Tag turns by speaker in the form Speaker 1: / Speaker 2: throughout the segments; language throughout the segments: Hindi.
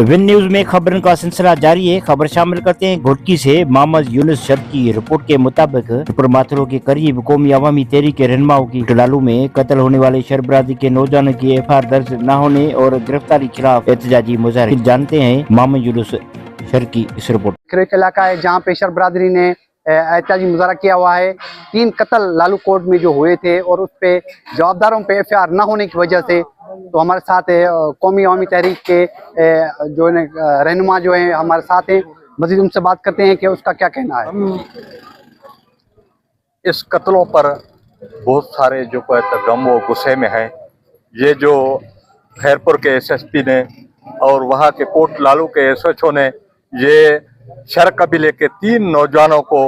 Speaker 1: विभिन्न न्यूज में खबरों का सिलसिला जारी है। खबर शामिल करते हैं घोटकी से। मोहम्मद यूनुस शर्क की रिपोर्ट के मुताबिक माथुरों के करीब कौमी अवामी तहरीक के रहनुमाओं की टलालू में कत्ल होने वाले शर बरादरी के नौजवानों की एफआईआर दर्ज न होने और गिरफ्तारी खिलाफ एहतजाजी मुजाहरे। जानते हैं मोहम्मद यूनुस शर्क की इस रिपोर्ट।
Speaker 2: क्रेक इलाका है जहाँ पे शर बरादरी ने एहतजाजी मुजाहरा किया हुआ है। 3 कत्ल लालू कोर्ट में जो हुए थे और उस पे जवाबदारों पे एफआईआर न होने की वजह से, तो हमारे साथ है कौमी अवामी तहरीक के जो रहनुमा जो है हमारे साथ हैं। मजीद उनसे बात करते हैं कि उसका क्या कहना है।
Speaker 3: हम इस कत्लों पर बहुत सारे जो गम व गुस्से में है। ये जो खैरपुर के एसएसपी ने और वहाँ के कोट लालू के एसएचओ ने ये शर कबीले के 3 नौजवानों को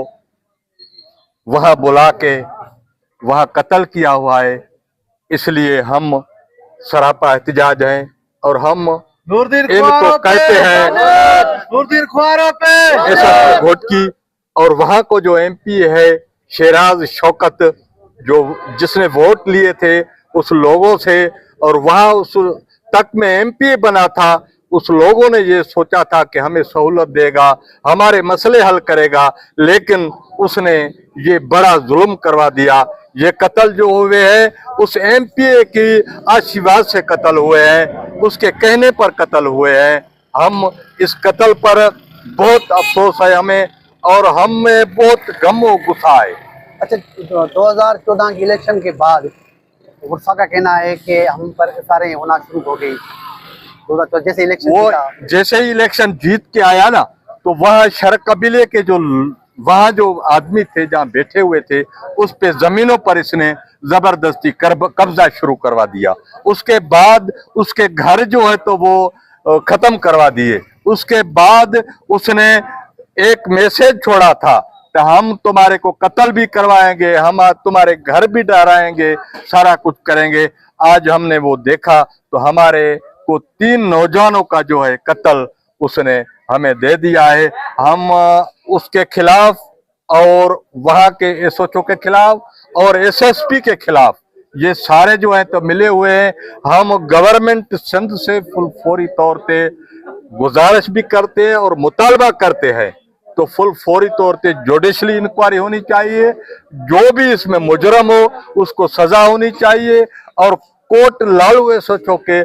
Speaker 3: वहाँ बुला के वहाँ कत्ल किया हुआ है। इसलिए हम सरापा एहतजाज हैं और हम इनको कहते हैं एसएसपी घोटकी और वहाँ को जो एमपी है शेराज शौकत, जो जिसने वोट लिए थे उस लोगों से और वहाँ उस तक में एमपी बना था, उस लोगों ने ये सोचा था कि हमें सहूलत देगा, हमारे मसले हल करेगा, लेकिन उसने ये बड़ा जुल्म करवा दिया। ये कत्ल जो हुए हैं उस एमपी की आशीर्वाद से कत्ल हुए हैं, उसके कहने पर कत्ल हुए हैं। हम इस कत्ल पर बहुत अफसोस है हमें और हमें बहुत गम व गुस्सा है।
Speaker 2: अच्छा, 2014 के इलेक्शन के बाद वर्षा का कहना है कि हम पर एफआईआर होना शुरू हो गई। तो जैसे इलेक्शन
Speaker 3: जैसे ही इलेक्शन जीत के आया ना, तो वह शर कबीले के जो वहाँ जो आदमी थे जहाँ बैठे हुए थे उस पे जमीनों पर इसने जबरदस्ती कब्जा शुरू करवा दिया। उसके बाद उसके घर जो है तो वो खत्म करवा दिए। उसके बाद उसने एक मैसेज छोड़ा था कि हम तुम्हारे को कत्ल भी करवाएंगे, हम तुम्हारे घर भी डराएंगे, सारा कुछ करेंगे। आज हमने वो देखा तो हमारे को 3 नौजवानों का जो है कत्ल उसने हमें दे दिया है। हम उसके खिलाफ और वहाँ के एसओचओ के खिलाफ और एसएसपी के खिलाफ ये सारे जो हैं तो मिले हुए हैं। हम गवर्नमेंट संघ से फौरी तौर पे गुजारिश भी करते हैं और मुतालबा करते हैं तो फौरी तौर पे जुडिशली इंक्वायरी होनी चाहिए। जो भी इसमें मुजरम हो उसको सजा होनी चाहिए और कोर्ट लालू एसएचओ के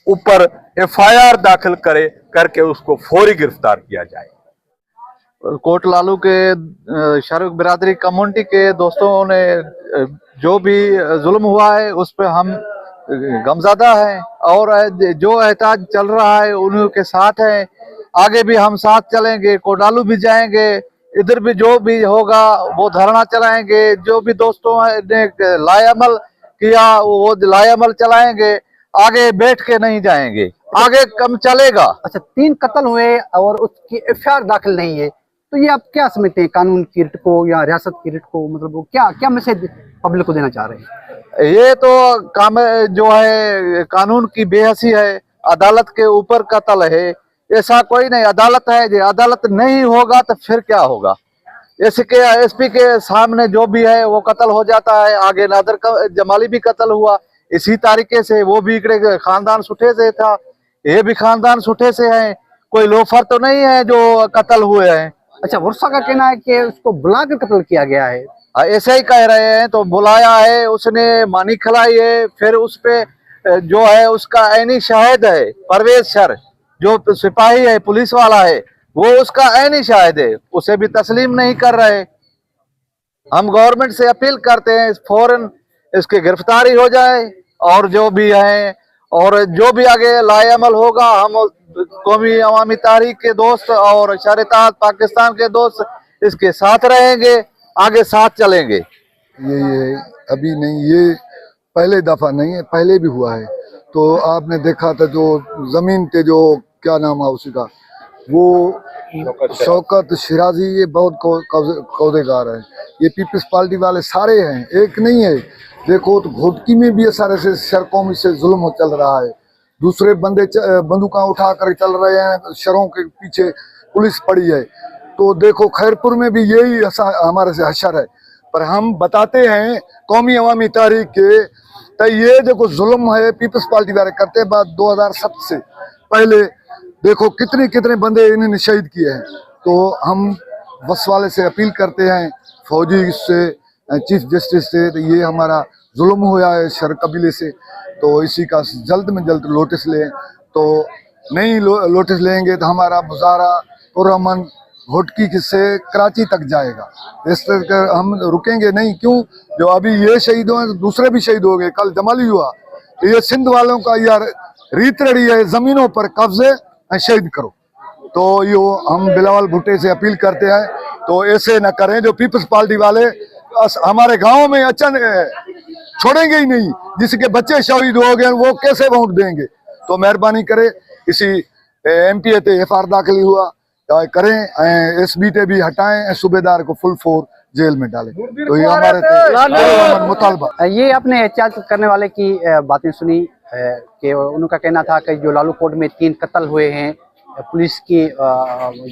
Speaker 3: ऊपर एफआईआर दाखिल करके उसको फौरी गिरफ्तार किया जाए।
Speaker 4: कोट लालू के शर बिरादरी कम्युनिटी के दोस्तों ने जो भी जुल्म हुआ है उस पर हम गमज़दा हैं और जो एहताज चल रहा है उन्हीं के साथ हैं। आगे भी हम साथ चलेंगे, कोडालू भी जाएंगे, इधर भी जो भी होगा वो धरना चलाएंगे। जो भी दोस्तों ने लाएअमल किया वो लाएअमल चलाएंगे, आगे बैठ के नहीं जाएंगे, आगे कम चलेगा।
Speaker 2: अच्छा, 3 कत्ल हुए और उसकी एफआईआर दाखिल नहीं है, तो ये आप क्या समझते हैं? कानून की रिट को या रियासत की रिट को, मतलब वो क्या मैसेज पब्लिक को देना चाह रहे हैं?
Speaker 4: ये तो काम जो है कानून की बेहसी है, अदालत के ऊपर कत्ल है, ऐसा कोई नहीं। अदालत है, जो अदालत नहीं होगा तो फिर क्या होगा? एसपी के सामने जो भी है वो कत्ल हो जाता है। आगे नादर जमाली भी कत्ल हुआ इसी तरीके से, वो भी इकड़े खानदान सुठे से था, ये भी खानदान सुठे से है, कोई लोफर तो नहीं है जो कत्ल हुए हैं।
Speaker 2: अच्छा, वर्षा का कहना है कि उसको बुलाकर कत्ल किया गया है।
Speaker 4: ऐसे ही कह रहे हैं, तो बुलाया है, उसने मानी खिलाई है, फिर उस पे जो है उसका ऐनी शाहिद है परवेज शर, जो सिपाही है, पुलिस वाला है, वो उसका ऐनी शाहिद है, उसे भी तस्लीम नहीं कर रहे। हम गवर्नमेंट से अपील करते हैं फौरन इसकी गिरफ्तारी हो जाए और जो भी है और जो भी आगे लाएअमल होगा, हम कौमी अवामी तहरीक के दोस्त और शर-ए-इत्तेहाद पाकिस्तान के दोस्त इसके साथ रहेंगे, आगे साथ चलेंगे।
Speaker 5: ये अभी नहीं, ये पहले दफा नहीं है, पहले भी हुआ है। तो आपने देखा था जो जमीन के जो क्या नाम है उसका, वो शौकत शिराजी, ये बहुत कौदेगार है। ये पीपल्स पार्टी वाले सारे हैं, एक नहीं है। देखो तो घोटकी में भी ये सारे से शर कौमी से जुल्म चल रहा है। दूसरे बंदे बंदूका उठा कर चल रहे हैं, शरों के पीछे पुलिस पड़ी है। तो देखो खैरपुर में भी यही हमारे से हशर है। पर हम बताते हैं कौमी अवामी तहरीक के, तो ये देखो जुल्म है पीपल्स पार्टी वाले करते। बाद 2007 से पहले देखो कितने कितने बंदे इन्होंने शहीद किए हैं। तो हम बस वाले से अपील करते हैं, फौजी से, चीफ जस्टिस से, तो ये हमारा जुल्म हुआ है शर कबीले से, तो इसी का जल्द में जल्द नोटिस लें। तो नहीं नोटिस लेंगे तो हमारा मुजाहरा पुरअमन घोटकी से कराची तक जाएगा। इस तरह हम रुकेंगे नहीं। क्यों? जो अभी ये शहीद हुए तो दूसरे भी शहीद हो गए। कल जमाली हुआ, तो ये सिंध वालों का यार रीत रही है, जमीनों पर कब्जे शहीद करो। तो यो हम बिलावल भुट्टे से अपील करते हैं, तो ऐसे न करें। जो पीपल्स पार्टी वाले हमारे गांव में अचन छोड़ेंगे ही नहीं, जिसके बच्चे शहीद हो गए वो कैसे वोट देंगे। तो मेहरबानी करे, इसी MPA ते FR दाखिल हुआ करें, SB ते भी हटाएं, सूबेदार को फुल फोर जेल में डालें। तो ये हमारे मुतालबा।
Speaker 2: ये अपने एहतियात करने वाले की बातें सुनी कि उनका कहना था कि जो लालू कोट में 3 कत्ल हुए हैं पुलिस की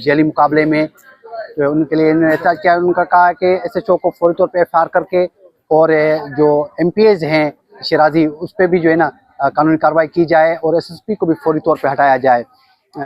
Speaker 2: जेली मुकाबले में, तो उनके लिए इन्होंने एहतियात किया। उनका कहा है कि SHO को फौरी तौर पे FR करके, और जो MPAs हैं शिराजी, उस पर भी जो है ना कानूनी कार्रवाई की जाए, और SSP को भी फौरी तौर पे हटाया जाए।